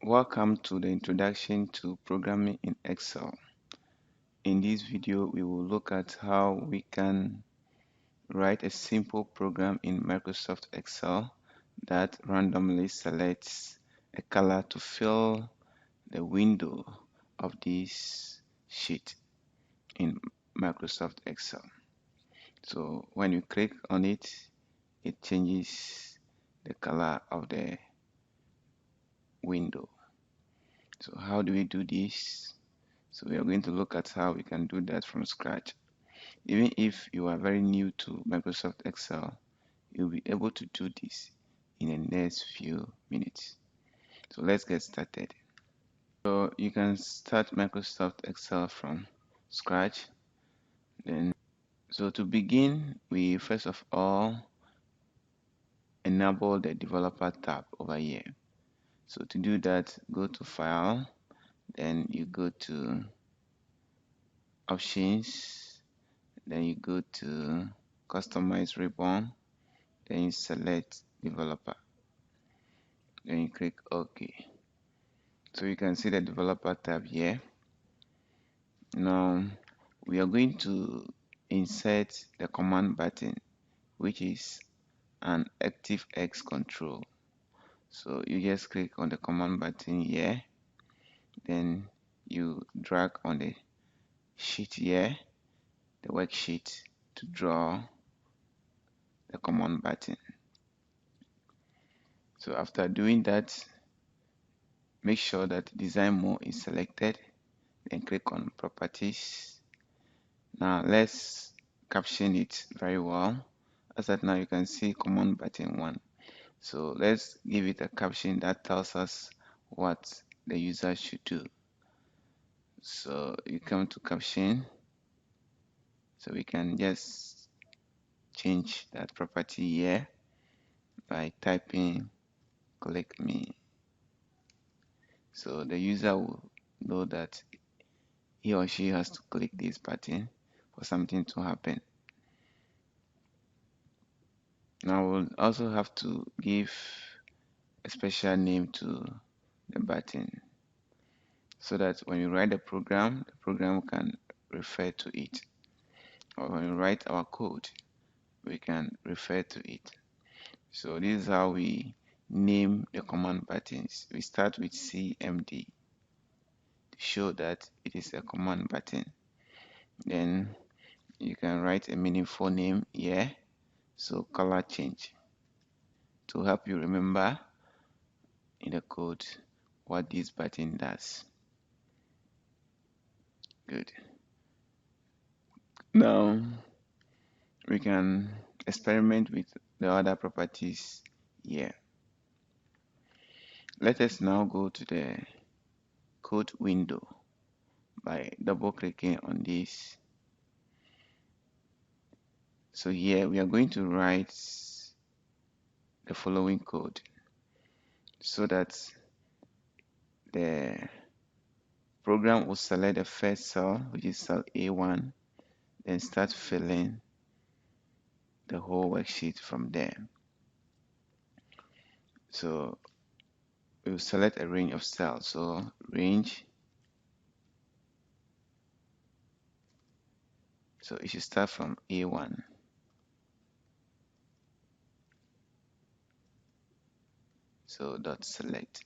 Welcome to the introduction to programming in Excel. In this video, we will look at how we can write a simple program in Microsoft Excel that randomly selects a color to fill the window of this sheet in Microsoft Excel. So when you click on it, it changes the color of the window. So how do we do this? So we are going to look at how we can do that from scratch. Even if you are very new to Microsoft Excel, you'll be able to do this in the next few minutes. So let's get started. So you can start Microsoft Excel from scratch. So to begin, we first of all enable the developer tab over here. So to do that, go to File, then you go to Options, then you go to Customize Ribbon, then you select Developer, then you click OK. So you can see the Developer tab here. Now we are going to insert the command button, which is an ActiveX control. So you just click on the command button here, then you drag on the sheet here, the worksheet, to draw the command button. So after doing that, make sure that design mode is selected, then click on properties. Now let's caption it very well. As at now you can see command button 1. So let's give it a caption that tells us what the user should do. So you come to caption, so we can just change that property here by typing click me. So the user will know that he or she has to click this button for something to happen. Now we'll also have to give a special name to the button so that when you write the program can refer to it. Or when we write our code, we can refer to it. So this is how we name the command buttons. We start with CMD to show that it is a command button. Then you can write a meaningful name here. So color change to help you remember in the code what this button does. Good. Now we can experiment with the other properties here. Let us now go to the code window by double clicking on this. So here we are going to write the following code so that the program will select the first cell, which is cell A1, then start filling the whole worksheet from there. So we will select a range of cells. So range, so it should start from A1. So dot select.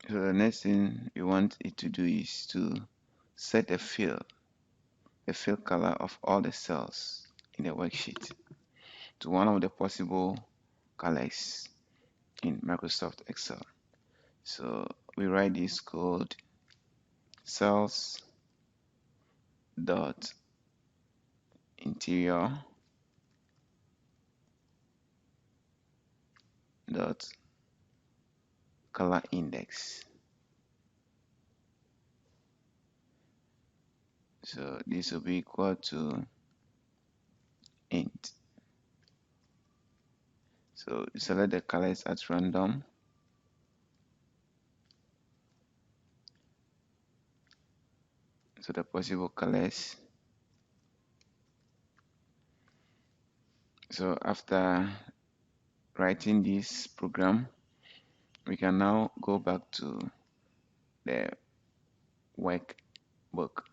So the next thing you want it to do is to set the fill color of all the cells in the worksheet to one of the possible colors in Microsoft Excel. So we write this code cells dot interior dot color index. So this will be equal to int. So select the colors at random. So the possible colors, So after writing this program, we can now go back to the workbook.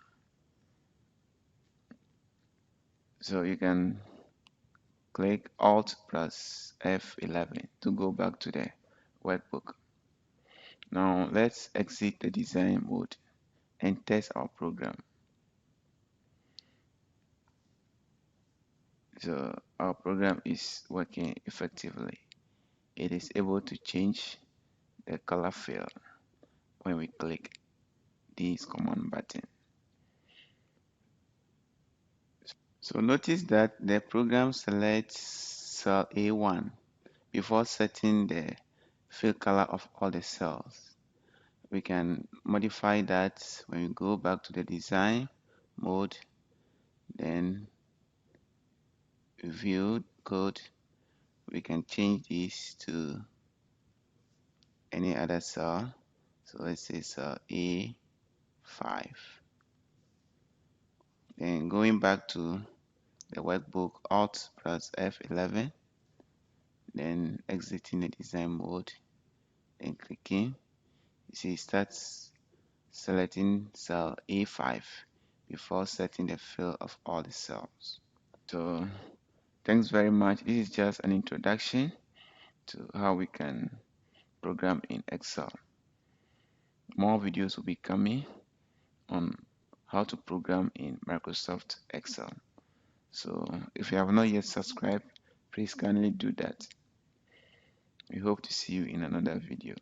So you can click Alt plus F11 to go back to the workbook. Now let's exit the design mode and test our program. So our program is working effectively. It is able to change the color field when we click this command button. So notice that the program selects cell A1 before setting the fill color of all the cells. We can modify that when we go back to the design mode, then view code. We can change this to any other cell. So let's say cell A5. Then going back to the workbook, Alt plus F11, then exiting the design mode, then clicking. You see, it starts selecting cell A5 before setting the fill of all the cells. So thanks very much. This is just an introduction to how we can program in Excel. More videos will be coming on how to program in Microsoft Excel. So if you have not yet subscribed, please kindly do that. We hope to see you in another video.